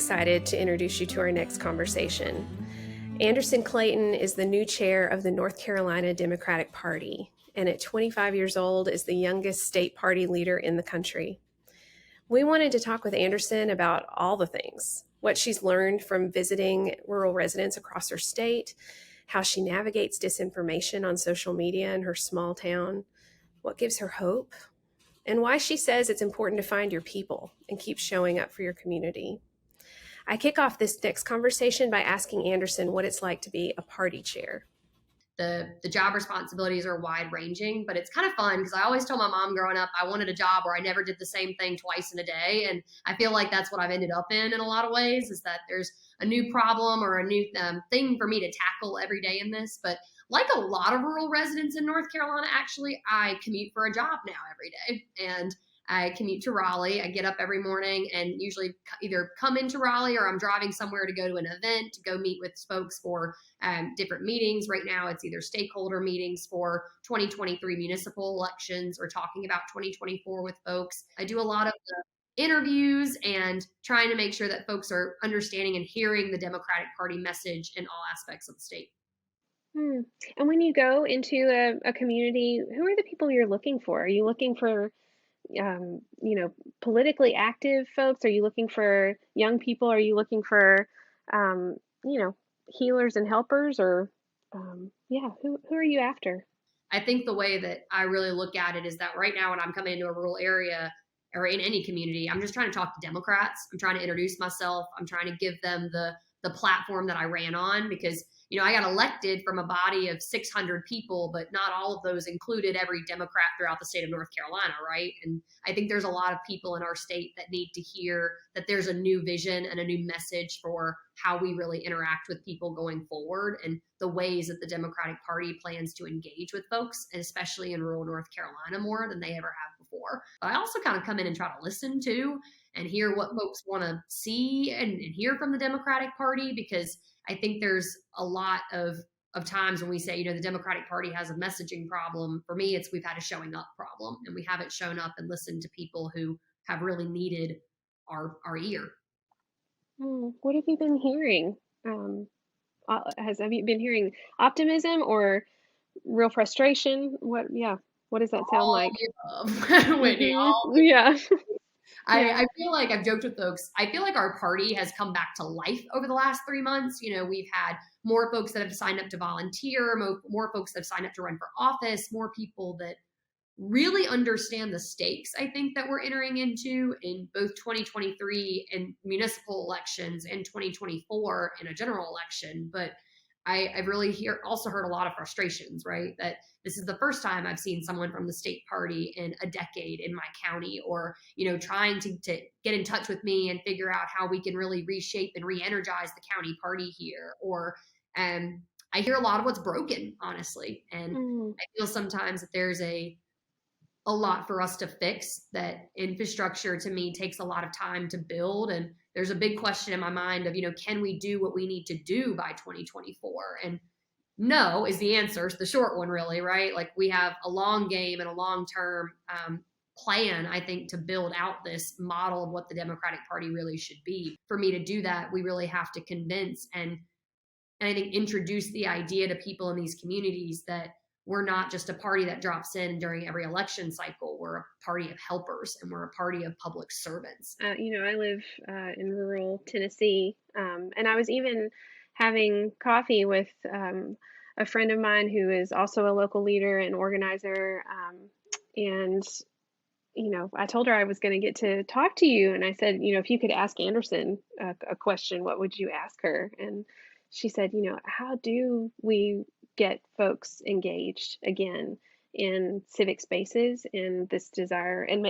excited to introduce you to our next conversation. Anderson Clayton is the new chair of the North Carolina Democratic Party, and at 25 years old is the youngest state party leader in the country. We wanted to talk with Anderson about all the things, what she's learned from visiting rural residents across her state, how she navigates disinformation on social media in her small town, what gives her hope, and why she says it's important to find your people and keep showing up for your community. I kick off this next conversation by asking Anderson what it's like to be a party chair. The job responsibilities are wide ranging, but it's kind of fun because I always told my mom growing up I wanted a job where I never did the same thing twice in a day. And I feel like that's what I've ended up in a lot of ways, is that there's a new problem or a new thing for me to tackle every day in this. But like a lot of rural residents in North Carolina, actually, I commute for a job now every day. And I commute to Raleigh. I get up every morning and usually either come into Raleigh or I'm driving somewhere to go to an event, to go meet with folks for different meetings. Right now, it's either stakeholder meetings for 2023 municipal elections or talking about 2024 with folks. I do a lot of the interviews and trying to make sure that folks are understanding and hearing the Democratic Party message in all aspects of the state. And when you go into a community, who are the people you're looking for? Are you looking for, politically active folks? Are you looking for young people? Are you looking for, um, you know, healers and helpers? Or, who are you after? I think the way that I really look at it is that right now when I'm coming into a rural area or in any community, I'm just trying to talk to Democrats. I'm trying to introduce myself. I'm trying to give them the platform that I ran on because I got elected from a body of 600 people, but not all of those included every Democrat throughout the state of North Carolina, right? And I think there's a lot of people in our state that need to hear that there's a new vision and a new message for how we really interact with people going forward and the ways that the Democratic Party plans to engage with folks, and especially in rural North Carolina more than they ever have before. But I also kind of come in and try to listen to and hear what folks want to see and hear from the Democratic Party, because I think there's a lot of times when we say, the Democratic Party has a messaging problem. For me, it's we've had a showing up problem, and we haven't shown up and listened to people who have really needed our ear. What have you been hearing? Have you been hearing optimism or real frustration? What does that sound like? Whitney, Yeah. I feel like I've joked with folks. I feel like our party has come back to life over the last 3 months. We've had more folks that have signed up to volunteer, more folks that have signed up to run for office, more people that really understand the stakes, I think, that we're entering into in both 2023 and municipal elections and 2024 in a general election. But I've really also heard a lot of frustrations, right? That this is the first time I've seen someone from the state party in a decade in my county, or, trying to get in touch with me and figure out how we can really reshape and re-energize the county party here. Or, I hear a lot of what's broken, honestly. And I feel sometimes that there's a lot for us to fix. That infrastructure to me takes a lot of time to build, and there's a big question in my mind of can we do what we need to do by 2024? And no is the answer. It's the short one, really, right? Like, we have a long game and a long-term plan, I think, to build out this model of what the Democratic Party really should be. For me to do that, we really have to convince and I think introduce the idea to people in these communities that we're not just a party that drops in during every election cycle. We're a party of helpers, and we're a party of public servants. I live in rural Tennessee, and I was even having coffee with a friend of mine who is also a local leader and organizer. And I told her I was going to get to talk to you, and I said, if you could ask Anderson a question, what would you ask her? And she said, how do we get folks engaged again in civic spaces, in this desire and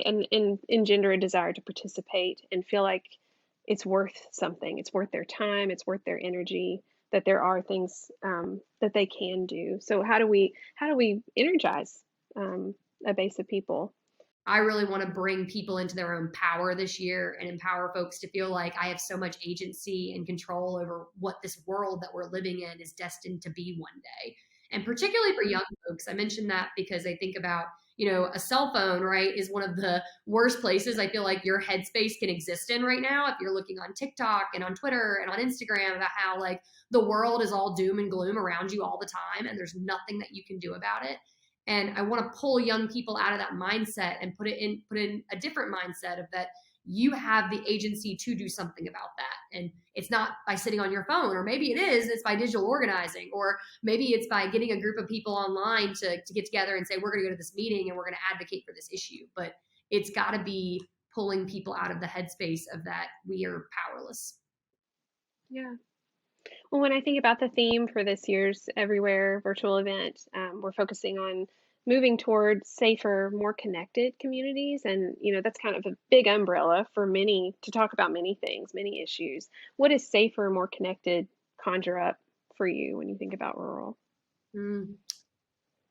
engender a desire to participate and feel like it's worth something, it's worth their time, it's worth their energy, that there are things that they can do. So how do we energize a base of people? I really want to bring people into their own power this year and empower folks to feel like I have so much agency and control over what this world that we're living in is destined to be one day. And particularly for young folks, I mentioned that because I think about, a cell phone, right, is one of the worst places I feel like your headspace can exist in right now. If you're looking on TikTok and on Twitter and on Instagram about how like the world is all doom and gloom around you all the time and there's nothing that you can do about it. And I want to pull young people out of that mindset and put in a different mindset of that you have the agency to do something about that. And it's not by sitting on your phone, or maybe it is, it's by digital organizing, or maybe it's by getting a group of people online to get together and say, we're going to go to this meeting and we're going to advocate for this issue. But it's got to be pulling people out of the headspace of that we are powerless. Yeah. Well, when I think about the theme for this year's Everywhere virtual event, we're focusing on moving towards safer, more connected communities. And, that's kind of a big umbrella for many to talk about many things, many issues. What does safer, more connected conjure up for you when you think about rural? Mm.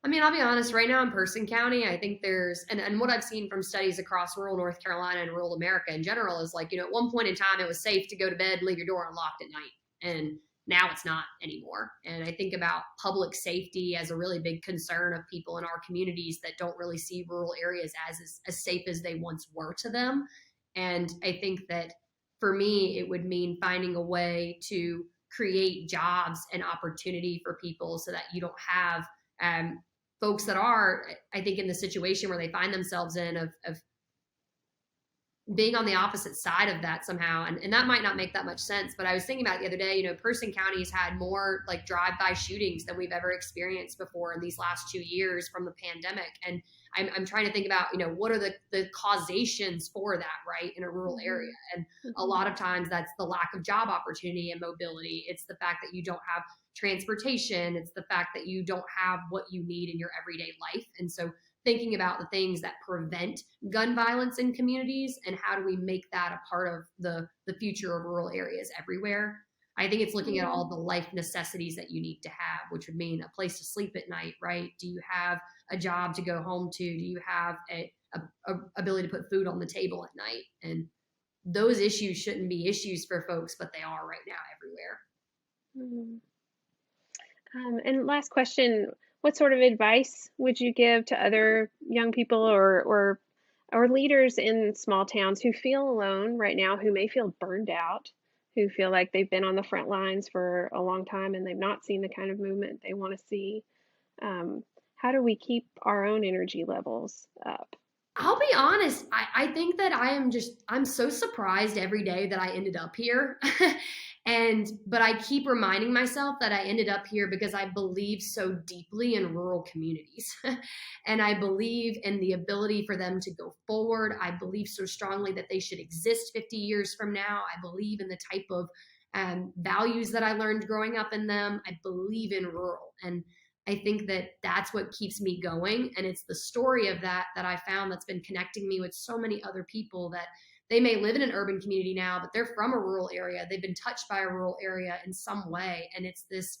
I mean, I'll be honest, right now in Person County, I think and what I've seen from studies across rural North Carolina and rural America in general is like, at one point in time, it was safe to go to bed, leave your door unlocked at night. And now it's not anymore. And I think about public safety as a really big concern of people in our communities that don't really see rural areas as safe as they once were to them. And I think that for me, it would mean finding a way to create jobs and opportunity for people so that you don't have folks that are, I think, in the situation where they find themselves in of being on the opposite side of that somehow. And that might not make that much sense, but I was thinking about it the other day, Person County's had more like drive-by shootings than we've ever experienced before in these last 2 years from the pandemic. And I'm trying to think about, what are the causations for that, right, in a rural area? And a lot of times that's the lack of job opportunity and mobility. It's the fact that you don't have transportation. It's the fact that you don't have what you need in your everyday life. And so thinking about the things that prevent gun violence in communities and how do we make that a part of the future of rural areas everywhere. I think it's looking at all the life necessities that you need to have, which would mean a place to sleep at night, right? Do you have a job to go home to? Do you have a ability to put food on the table at night? And those issues shouldn't be issues for folks, but they are right now everywhere. And last question, what sort of advice would you give to other young people or leaders in small towns who feel alone right now, who may feel burned out, who feel like they've been on the front lines for a long time and they've not seen the kind of movement they want to see? How do we keep our own energy levels up? I'll be honest. I think that I'm so surprised every day that I ended up here. But I keep reminding myself that I ended up here because I believe so deeply in rural communities. And I believe in the ability for them to go forward. I believe so strongly that they should exist 50 years from now. I believe in the type of values that I learned growing up in them. I believe in rural. And I think that that's what keeps me going. And it's the story of that I found that's been connecting me with so many other people that they may live in an urban community now, but they're from a rural area. They've been touched by a rural area in some way. And it's this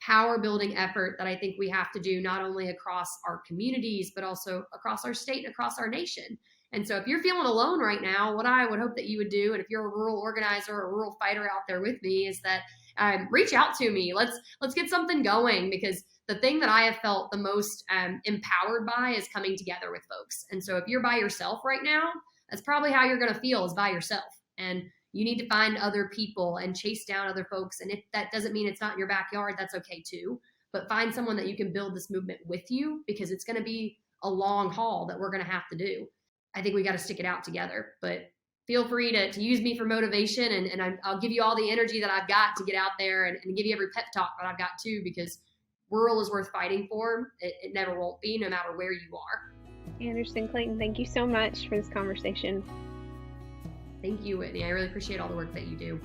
power building effort that I think we have to do not only across our communities, but also across our state and across our nation. And so if you're feeling alone right now, what I would hope that you would do, and if you're a rural organizer or a rural fighter out there with me, is that reach out to me. Let's get something going, because the thing that I have felt the most empowered by is coming together with folks. And so if you're by yourself right now, that's probably how you're going to feel, is by yourself. And you need to find other people and chase down other folks. And if that doesn't mean it's not in your backyard, that's okay too. But find someone that you can build this movement with you, because it's going to be a long haul that we're going to have to do. I think we got to stick it out together. But feel free to use me for motivation, and I'll give you all the energy that I've got to get out there and give you every pep talk that I've got too, because rural is worth fighting for. It never won't be, no matter where you are. Anderson, Clayton, thank you so much for this conversation. Thank you, Whitney. I really appreciate all the work that you do.